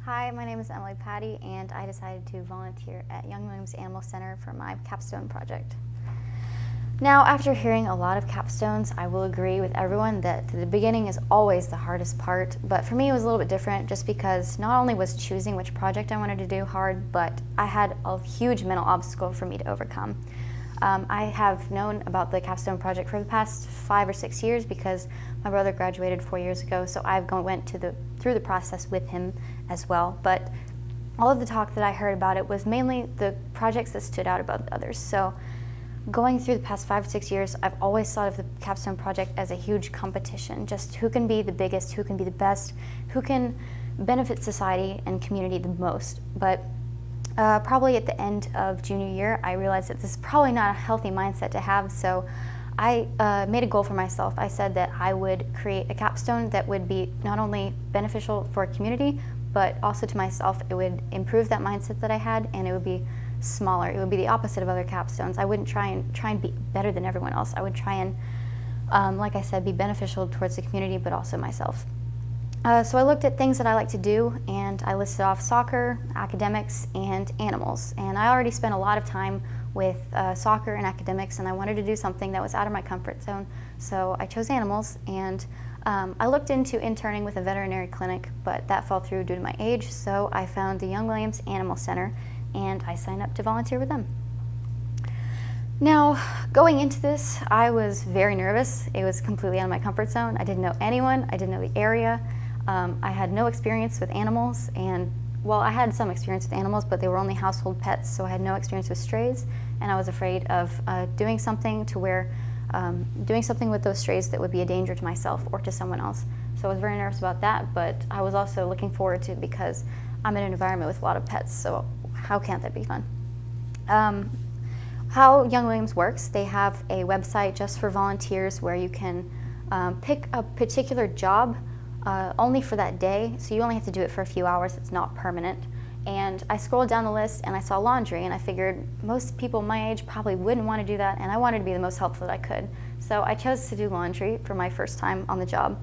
Hi, my name is Patti, and I decided to volunteer at Young Williams Animal Center for my capstone project. Now, after hearing a lot of capstones, I will agree with everyone that the beginning is always the hardest part, but for me it was a little bit different just because not only was choosing which project I wanted to do hard, but I had a huge mental obstacle for me to overcome. I have known about the capstone project for the past 5 or 6 years because my brother graduated 4 years ago, so I've went through the process with him as well. But all of the talk that I heard about it was mainly the projects that stood out above the others. So going through the past 5 or 6 years, I've always thought of the capstone project as a huge competition, just who can be the biggest, who can be the best, who can benefit society and community the most. But probably at the end of junior year, I realized that this is probably not a healthy mindset to have, so I made a goal for myself. I said that I would create a capstone that would be not only beneficial for a community, but also to myself. It would improve that mindset that I had, and it would be smaller. It would be the opposite of other capstones. I wouldn't try and be better than everyone else. I would try and, like I said, be beneficial towards the community, but also myself. So I looked at things that I like to do, and I listed off soccer, academics, and animals. And I already spent a lot of time with soccer and academics, and I wanted to do something that was out of my comfort zone. So I chose animals, and I looked into interning with a veterinary clinic, but that fell through due to my age, so I found the Young Williams Animal Center, and I signed up to volunteer with them. Now, going into this, I was very nervous. It was completely out of my comfort zone. I didn't know anyone. I didn't know the area. I had no experience with animals, and well, I had some experience with animals, but they were only household pets, so I had no experience with strays, and I was afraid of doing something with those strays that would be a danger to myself or to someone else. So I was very nervous about that, but I was also looking forward to it because I'm in an environment with a lot of pets, so how can't that be fun? How Young Williams works, they have a website just for volunteers where you can pick a particular job only for that day, so you only have to do it for a few hours. It's not permanent. And I scrolled down the list and I saw laundry, and I figured most people my age probably wouldn't want to do that, and I wanted to be the most helpful that I could. So I chose to do laundry for my first time on the job.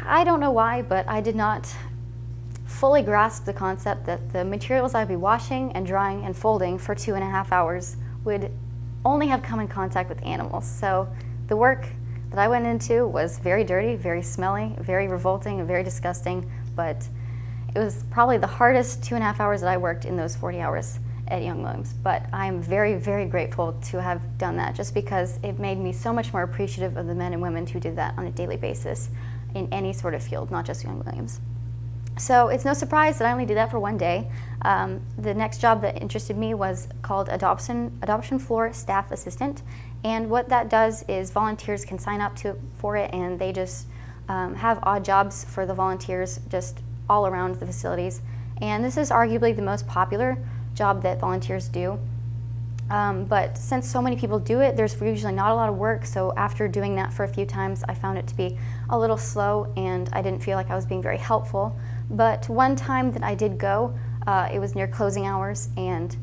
I don't know why, but I did not fully grasp the concept that the materials I'd be washing and drying and folding for 2.5 hours would only have come in contact with animals. So the work that I went into was very dirty, very smelly, very revolting, and very disgusting, but it was probably the hardest 2.5 hours that I worked in those 40 hours at Young Williams. But I'm very, very grateful to have done that, just because it made me so much more appreciative of the men and women who did that on a daily basis in any sort of field, not just Young Williams. So it's no surprise that I only did that for one day. The next job that interested me was called Adoption Floor Staff Assistant. And what that does is volunteers can sign up for it, and they just have odd jobs for the volunteers just all around the facilities. And this is arguably the most popular job that volunteers do. But since so many people do it, there's usually not a lot of work, so after doing that for a few times, I found it to be a little slow, and I didn't feel like I was being very helpful. But one time that I did go, it was near closing hours, and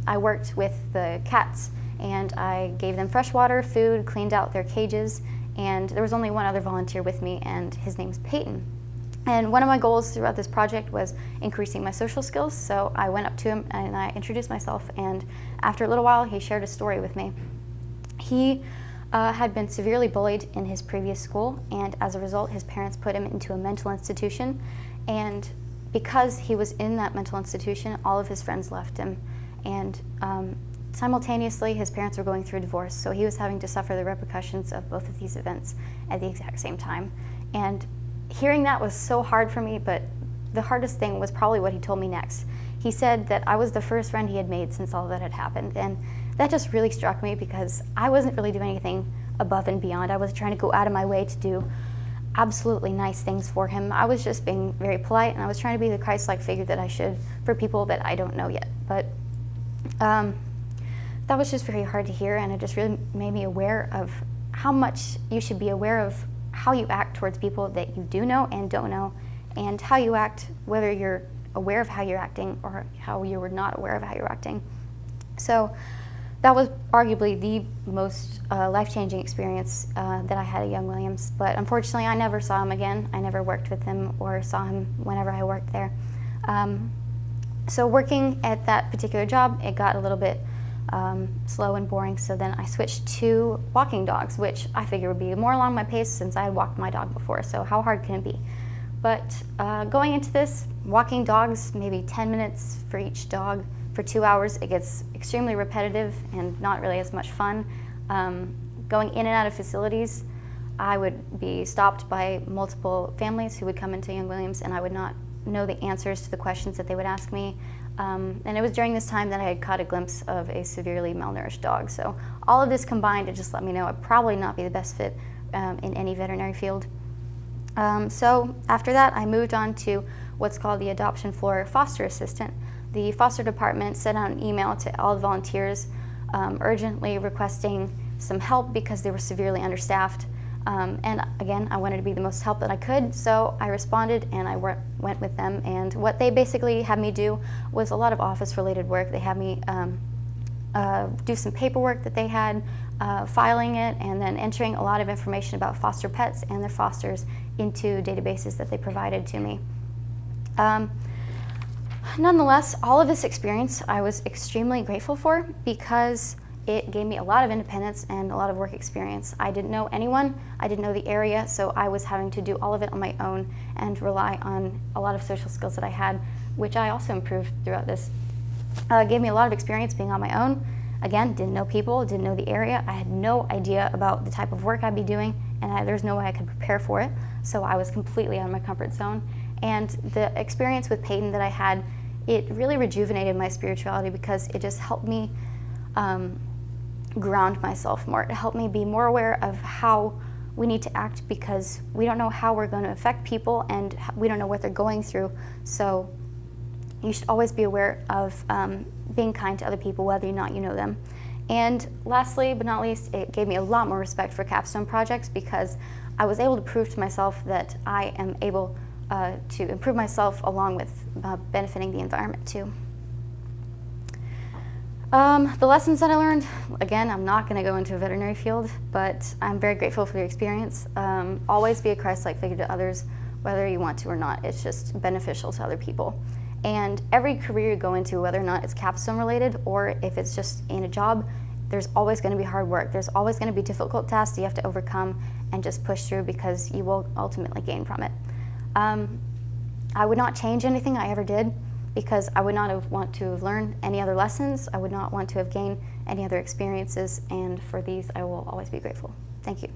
I worked with the cats, and I gave them fresh water, food, cleaned out their cages, and there was only one other volunteer with me, and his name's Peyton. And one of my goals throughout this project was increasing my social skills, so I went up to him and I introduced myself, and after a little while he shared a story with me. He had been severely bullied in his previous school, and as a result his parents put him into a mental institution, and because he was in that mental institution, all of his friends left him, and simultaneously his parents were going through a divorce, so he was having to suffer the repercussions of both of these events at the exact same time. And hearing that was so hard for me, but the hardest thing was probably what he told me next. He said that I was the first friend he had made since all that had happened, and that just really struck me because I wasn't really doing anything above and beyond. I wasn't trying to go out of my way to do absolutely nice things for him. I was just being very polite, and I was trying to be the Christ-like figure that I should for people that I don't know yet. But that was just very hard to hear, and it just really made me aware of how much you should be aware of how you act towards people that you do know and don't know, and how you act, whether you're aware of how you're acting or how you were not aware of how you're acting. So That was arguably the most life-changing experience that I had at Young Williams, but unfortunately I never saw him again. I never worked with him or saw him whenever I worked there. So working at that particular job, it got a little bit slow and boring, so then I switched to walking dogs, which I figured would be more along my pace since I had walked my dog before, so how hard can it be? But going into this, walking dogs, maybe 10 minutes for each dog for 2 hours, it gets extremely repetitive and not really as much fun. Going in and out of facilities, I would be stopped by multiple families who would come into Young Williams, and I would not know the answers to the questions that they would ask me. And it was during this time that I had caught a glimpse of a severely malnourished dog. So all of this combined to just let me know I'd probably not be the best fit in any veterinary field. So after that, I moved on to what's called the adoption floor foster assistant. The foster department sent out an email to all the volunteers urgently requesting some help because they were severely understaffed. And again, I wanted to be the most help that I could, so I responded and I went with them. And what they basically had me do was a lot of office-related work. They had me do some paperwork that they had, filing it, and then entering a lot of information about foster pets and their fosters into databases that they provided to me. Nonetheless, all of this experience I was extremely grateful for because it gave me a lot of independence and a lot of work experience. I didn't know anyone, I didn't know the area, so I was having to do all of it on my own and rely on a lot of social skills that I had, which I also improved throughout this. It gave me a lot of experience being on my own. Again, didn't know people, didn't know the area. I had no idea about the type of work I'd be doing, and there's no way I could prepare for it, so I was completely out of my comfort zone. And the experience with Peyton that I had, it really rejuvenated my spirituality because it just helped me ground myself more. It helped me be more aware of how we need to act because we don't know how we're going to affect people and we don't know what they're going through. So you should always be aware of being kind to other people, whether or not you know them. And lastly, but not least, it gave me a lot more respect for capstone projects because I was able to prove to myself that I am able to improve myself along with benefiting the environment too. The lessons that I learned, again, I'm not going to go into a veterinary field, but I'm very grateful for the experience. Always be a Christ-like figure to others, whether you want to or not. It's just beneficial to other people. And every career you go into, whether or not it's capstone related or if it's just in a job, there's always going to be hard work. There's always going to be difficult tasks you have to overcome and just push through because you will ultimately gain from it. I would not change anything I ever did because I would not want to have learned any other lessons. I would not want to have gained any other experiences, and for these I will always be grateful. Thank you.